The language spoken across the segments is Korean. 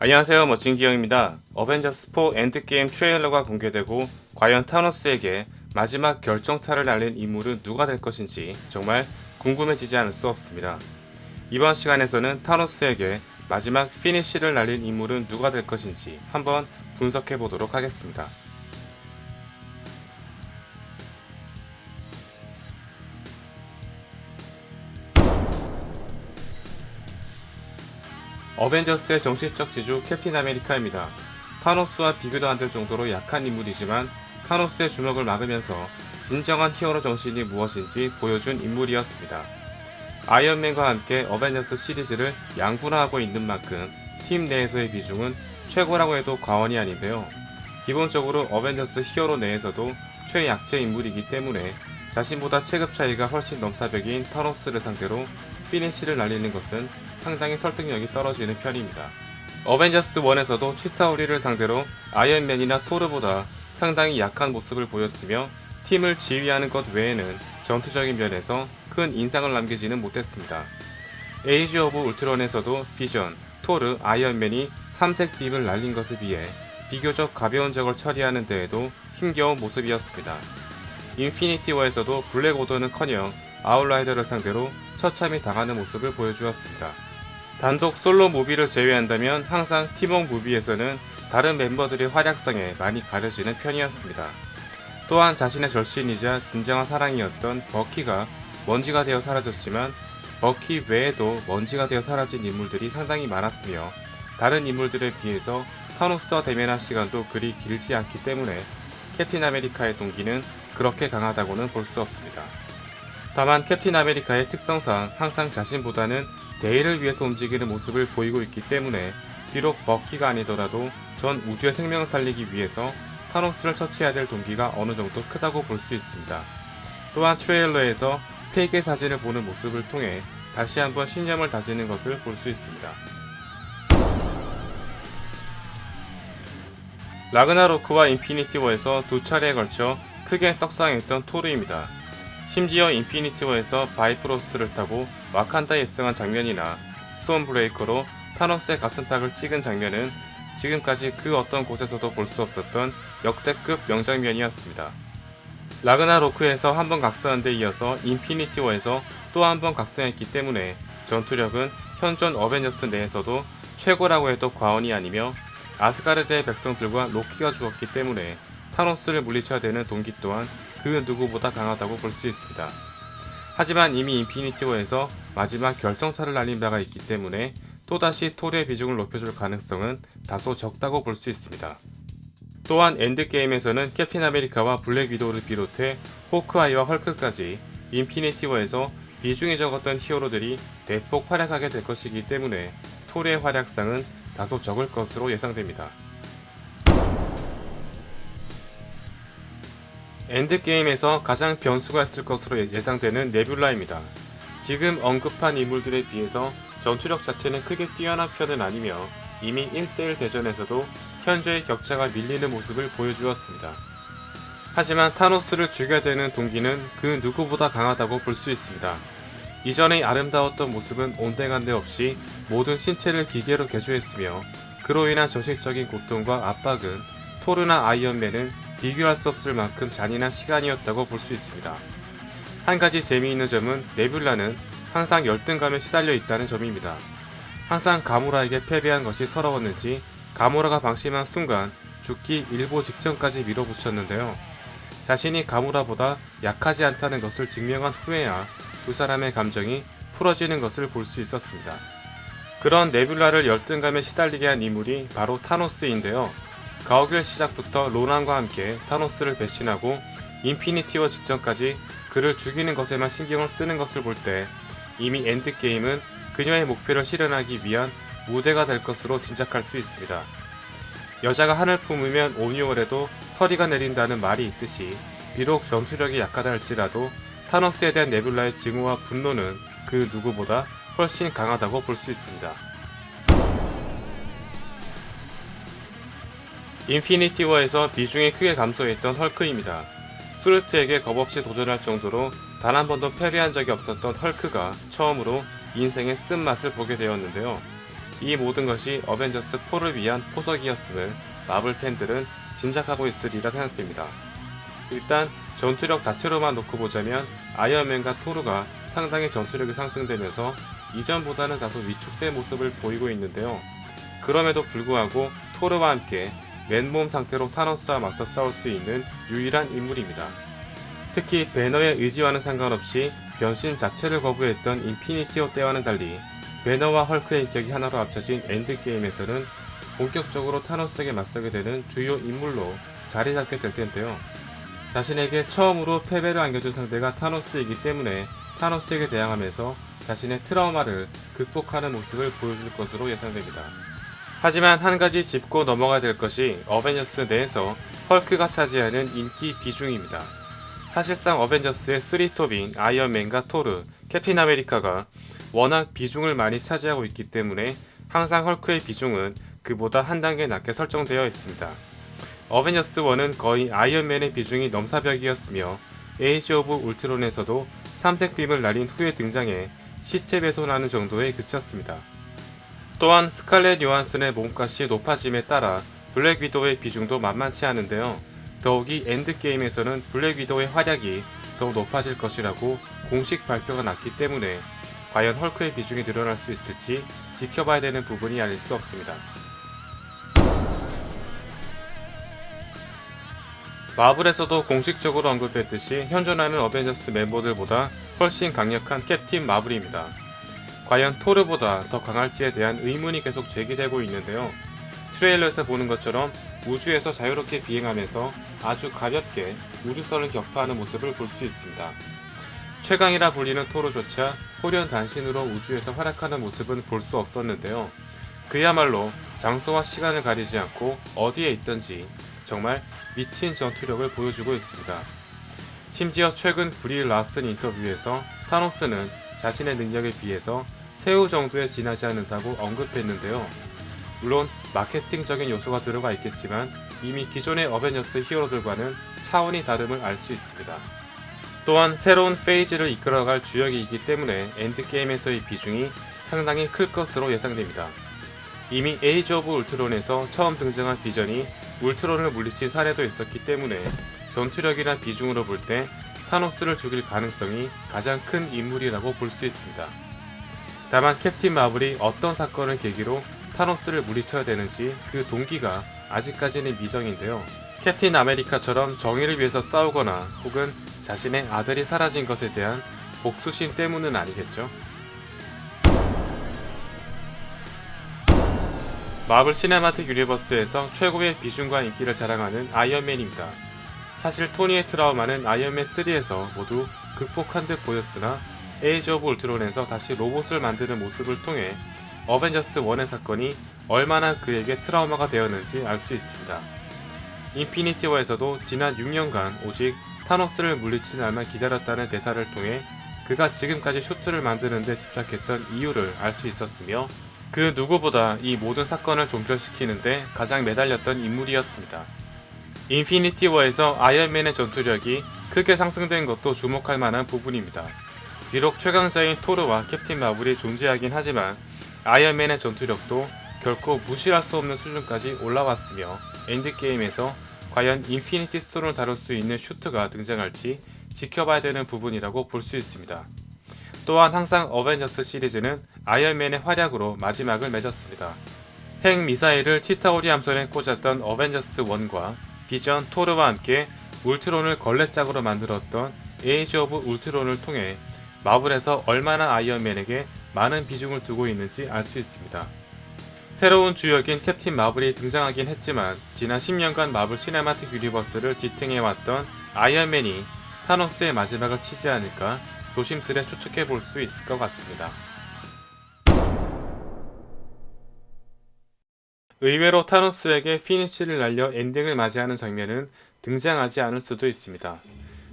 안녕하세요, 멋진 기영입니다. 어벤져스4 엔드게임 트레일러가 공개되고 과연 타노스에게 마지막 결정타를 날린 인물은 누가 될 것인지 정말 궁금해지지 않을 수 없습니다. 이번 시간에서는 타노스에게 마지막 피니쉬를 날린 인물은 누가 될 것인지 한번 분석해 보도록 하겠습니다. 어벤져스의 정신적 지주 캡틴 아메리카입니다. 타노스와 비교도 안 될 정도로 약한 인물이지만 타노스의 주먹을 막으면서 진정한 히어로 정신이 무엇인지 보여준 인물이었습니다. 아이언맨과 함께 어벤져스 시리즈를 양분화하고 있는 만큼 팀 내에서의 비중은 최고라고 해도 과언이 아닌데요. 기본적으로 어벤져스 히어로 내에서도 최약체 인물이기 때문에 자신보다 체급 차이가 훨씬 넘사벽인 타노스를 상대로 피니쉬를 날리는 것은 상당히 설득력이 떨어지는 편입니다. 어벤져스 1에서도 치타우리를 상대로 아이언맨이나 토르보다 상당히 약한 모습을 보였으며 팀을 지휘하는 것 외에는 전투적인 면에서 큰 인상을 남기지는 못했습니다. 에이지 오브 울트론에서도 비전, 토르, 아이언맨이 삼색 빔을 날린 것에 비해 비교적 가벼운 적을 처리하는 데에도 힘겨운 모습이었습니다. 인피니티 워에서도 블랙 오더는커녕 아웃라이더를 상대로 처참히 당하는 모습을 보여주었습니다. 단독 솔로 무비를 제외한다면 항상 팀워크 무비에서는 다른 멤버들의 활약상에 많이 가려지는 편이었습니다. 또한 자신의 절친이자 진정한 사랑이었던 버키가 먼지가 되어 사라졌지만 버키 외에도 먼지가 되어 사라진 인물들이 상당히 많았으며 다른 인물들에 비해서 타노스와 대면한 시간도 그리 길지 않기 때문에 캡틴 아메리카의 동기는 그렇게 강하다고는 볼 수 없습니다. 다만 캡틴 아메리카의 특성상 항상 자신보다는 대의를 위해서 움직이는 모습을 보이고 있기 때문에 비록 버키가 아니더라도 전 우주의 생명을 살리기 위해서 타노스를 처치해야 될 동기가 어느 정도 크다고 볼 수 있습니다. 또한 트레일러에서 폐기의 사진을 보는 모습을 통해 다시 한번 신념을 다지는 것을 볼 수 있습니다. 라그나로크와 인피니티 워에서 두 차례에 걸쳐 크게 떡상했던 토르입니다. 심지어 인피니티 워에서 바이프로스를 타고 와칸다에 입성한 장면이나 스톤 브레이커로 타노스의 가슴팍을 찍은 장면은 지금까지 그 어떤 곳에서도 볼 수 없었던 역대급 명장면이었습니다. 라그나로크에서 한번 각성한 데 이어서 인피니티 워에서 또 한 번 각성했기 때문에 전투력은 현존 어벤져스 내에서도 최고라고 해도 과언이 아니며 아스가르드의 백성들과 로키가 죽었기 때문에 타노스를 물리쳐야 되는 동기 또한 그 누구보다 강하다고 볼 수 있습니다. 하지만 이미 인피니티 워에서 마지막 결정타를 날린 바가 있기 때문에 또다시 토르의 비중을 높여줄 가능성은 다소 적다고 볼 수 있습니다. 또한 엔드게임에서는 캡틴 아메리카와 블랙 위도우를 비롯해 호크아이와 헐크까지 인피니티 워에서 비중이 적었던 히어로들이 대폭 활약하게 될 것이기 때문에 토르의 활약상은 다소 적을 것으로 예상됩니다. 엔드게임에서 가장 변수가 있을 것으로 예상되는 네뷸라입니다. 지금 언급한 인물들에 비해서 전투력 자체는 크게 뛰어난 편은 아니며 이미 1대1 대전에서도 현재의 격차가 밀리는 모습을 보여주었습니다. 하지만 타노스를 죽여야 되는 동기는 그 누구보다 강하다고 볼 수 있습니다. 이전의 아름다웠던 모습은 온데간데 없이 모든 신체를 기계로 개조했으며 그로 인한 정신적인 고통과 압박은 토르나 아이언맨은 비교할 수 없을 만큼 잔인한 시간이었다고 볼 수 있습니다. 한 가지 재미있는 점은 네뷸라는 항상 열등감에 시달려 있다는 점입니다. 항상 가모라에게 패배한 것이 서러웠는지 가모라가 방심한 순간 죽기 일보 직전까지 밀어붙였는데요. 자신이 가모라보다 약하지 않다는 것을 증명한 후에야 두 사람의 감정이 풀어지는 것을 볼 수 있었습니다. 그런 네뷸라를 열등감에 시달리게 한 인물이 바로 타노스인데요. 가오갤 시작부터 로난과 함께 타노스를 배신하고 인피니티 워 직전까지 그를 죽이는 것에만 신경을 쓰는 것을 볼 때 이미 엔드게임은 그녀의 목표를 실현하기 위한 무대가 될 것으로 짐작할 수 있습니다. 여자가 하늘 품으면 온유월에도 서리가 내린다는 말이 있듯이 비록 전투력이 약하다 할지라도 타노스에 대한 네뷸라의 증오와 분노는 그 누구보다 훨씬 강하다고 볼 수 있습니다. 인피니티 워에서 비중이 크게 감소했던 헐크입니다. 수르트에게 겁없이 도전할 정도로 단 한 번도 패배한 적이 없었던 헐크가 처음으로 인생의 쓴맛을 보게 되었는데요. 이 모든 것이 어벤져스 4를 위한 포석이었음을 마블 팬들은 짐작하고 있으리라 생각됩니다. 일단 전투력 자체로만 놓고 보자면 아이언맨과 토르가 상당히 전투력이 상승되면서 이전보다는 다소 위축된 모습을 보이고 있는데요. 그럼에도 불구하고 토르와 함께 맨몸 상태로 타노스와 맞서 싸울 수 있는 유일한 인물입니다. 특히 배너의 의지와는 상관없이 변신 자체를 거부했던 인피니티 워 때와는 달리 배너와 헐크의 인격이 하나로 합쳐진 엔드게임에서는 본격적으로 타노스에게 맞서게 되는 주요 인물로 자리 잡게 될 텐데요. 자신에게 처음으로 패배를 안겨준 상대가 타노스이기 때문에 타노스에게 대항하면서 자신의 트라우마를 극복하는 모습을 보여줄 것으로 예상됩니다. 하지만 한 가지 짚고 넘어가야 될 것이 어벤져스 내에서 헐크가 차지하는 인기 비중입니다. 사실상 어벤져스의 3톱인 아이언맨과 토르, 캡틴 아메리카가 워낙 비중을 많이 차지하고 있기 때문에 항상 헐크의 비중은 그보다 한 단계 낮게 설정되어 있습니다. 어벤져스 1은 거의 아이언맨의 비중이 넘사벽이었으며 에이지 오브 울트론에서도 삼색빔을 날린 후에 등장해 시체 배송하는 정도에 그쳤습니다. 또한 스칼렛 요한슨의 몸값이 높아짐에 따라 블랙 위도우의 비중도 만만치 않은데요. 더욱이 엔드게임에서는 블랙 위도우의 활약이 더욱 높아질 것이라고 공식 발표가 났기 때문에 과연 헐크의 비중이 늘어날 수 있을지 지켜봐야 되는 부분이 아닐 수 없습니다. 마블에서도 공식적으로 언급했듯이 현존하는 어벤져스 멤버들보다 훨씬 강력한 캡틴 마블입니다. 과연 토르보다 더 강할지에 대한 의문이 계속 제기되고 있는데요. 트레일러에서 보는 것처럼 우주에서 자유롭게 비행하면서 아주 가볍게 우주선을 격파하는 모습을 볼 수 있습니다. 최강이라 불리는 토르조차 호련단신으로 우주에서 활약하는 모습은 볼 수 없었는데요. 그야말로 장소와 시간을 가리지 않고 어디에 있든지 정말 미친 전투력을 보여주고 있습니다. 심지어 최근 브리 라슨 인터뷰에서 타노스는 자신의 능력에 비해서 새우 정도에 지나지 않는다고 언급했는데요. 물론 마케팅적인 요소가 들어가 있겠지만 이미 기존의 어벤져스 히어로들과는 차원이 다름을 알 수 있습니다. 또한 새로운 페이지를 이끌어갈 주역이기 때문에 엔드게임에서의 비중이 상당히 클 것으로 예상됩니다. 이미 에이지 오브 울트론에서 처음 등장한 비전이 울트론을 물리친 사례도 있었기 때문에 전투력이나 비중으로 볼 때 타노스를 죽일 가능성이 가장 큰 인물이라고 볼 수 있습니다. 다만 캡틴 마블이 어떤 사건을 계기로 타노스를 물리쳐야 되는지 그 동기가 아직까지는 미정인데요. 캡틴 아메리카처럼 정의를 위해서 싸우거나 혹은 자신의 아들이 사라진 것에 대한 복수심 때문은 아니겠죠. 마블 시네마틱 유니버스에서 최고의 비중과 인기를 자랑하는 아이언맨입니다. 사실 토니의 트라우마는 아이언맨 3에서 모두 극복한 듯 보였으나 에이지 오브 울트론에서 다시 로봇을 만드는 모습을 통해 어벤져스 1의 사건이 얼마나 그에게 트라우마가 되었는지 알 수 있습니다. 인피니티 워에서도 지난 6년간 오직 타노스를 물리친 날만 기다렸다는 대사를 통해 그가 지금까지 슈트를 만드는 데 집착했던 이유를 알 수 있었으며 그 누구보다 이 모든 사건을 종결시키는데 가장 매달렸던 인물이었습니다. 인피니티 워에서 아이언맨의 전투력이 크게 상승된 것도 주목할 만한 부분입니다. 비록 최강자인 토르와 캡틴 마블이 존재하긴 하지만 아이언맨의 전투력도 결코 무시할 수 없는 수준까지 올라왔으며 엔드게임에서 과연 인피니티 스톤을 다룰 수 있는 슈트가 등장할지 지켜봐야 되는 부분이라고 볼 수 있습니다. 또한 항상 어벤져스 시리즈는 아이언맨의 활약으로 마지막을 맺었습니다. 핵 미사일을 치타오리 함선에 꽂았던 어벤져스 1과 비전, 토르와 함께 울트론을 걸레짝으로 만들었던 에이지 오브 울트론을 통해 마블에서 얼마나 아이언맨에게 많은 비중을 두고 있는지 알 수 있습니다. 새로운 주역인 캡틴 마블이 등장하긴 했지만 지난 10년간 마블 시네마틱 유니버스를 지탱해왔던 아이언맨이 타노스의 마지막을 치지 않을까 조심스레 추측해 볼 수 있을 것 같습니다. 의외로 타노스에게 피니쉬를 날려 엔딩을 맞이하는 장면은 등장하지 않을 수도 있습니다.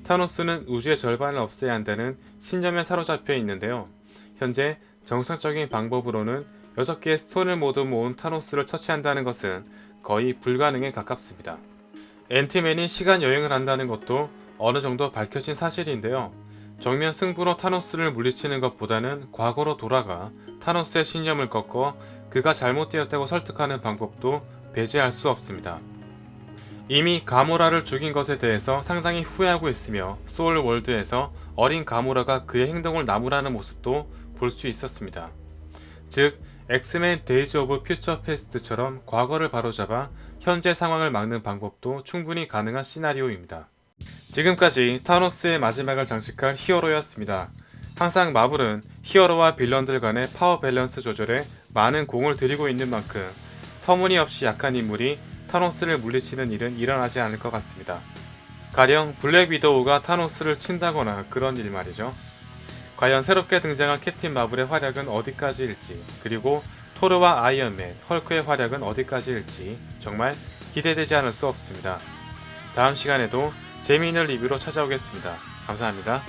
타노스는 우주의 절반을 없애야 한다는 신념에 사로잡혀 있는데요. 현재 정상적인 방법으로는 6개의 스톤을 모두 모은 타노스를 처치한다는 것은 거의 불가능에 가깝습니다. 앤트맨이 시간 여행을 한다는 것도 어느 정도 밝혀진 사실인데요. 정면 승부로 타노스를 물리치는 것보다는 과거로 돌아가 타노스의 신념을 꺾어 그가 잘못되었다고 설득하는 방법도 배제할 수 없습니다. 이미 가모라를 죽인 것에 대해서 상당히 후회하고 있으며 소울 월드에서 어린 가모라가 그의 행동을 나무라는 모습도 볼 수 있었습니다. 즉 엑스맨 데이즈 오브 퓨처 패스트처럼 과거를 바로잡아 현재 상황을 막는 방법도 충분히 가능한 시나리오입니다. 지금까지 타노스의 마지막을 장식할 히어로였습니다. 항상 마블은 히어로와 빌런들 간의 파워 밸런스 조절에 많은 공을 들이고 있는 만큼 터무니없이 약한 인물이 타노스를 물리치는 일은 일어나지 않을 것 같습니다. 가령 블랙 위도우가 타노스를 친다거나 그런 일 말이죠. 과연 새롭게 등장한 캡틴 마블의 활약은 어디까지일지, 그리고 토르와 아이언맨, 헐크의 활약은 어디까지일지 정말 기대되지 않을 수 없습니다. 다음 시간에도 재미있는 리뷰로 찾아오겠습니다. 감사합니다.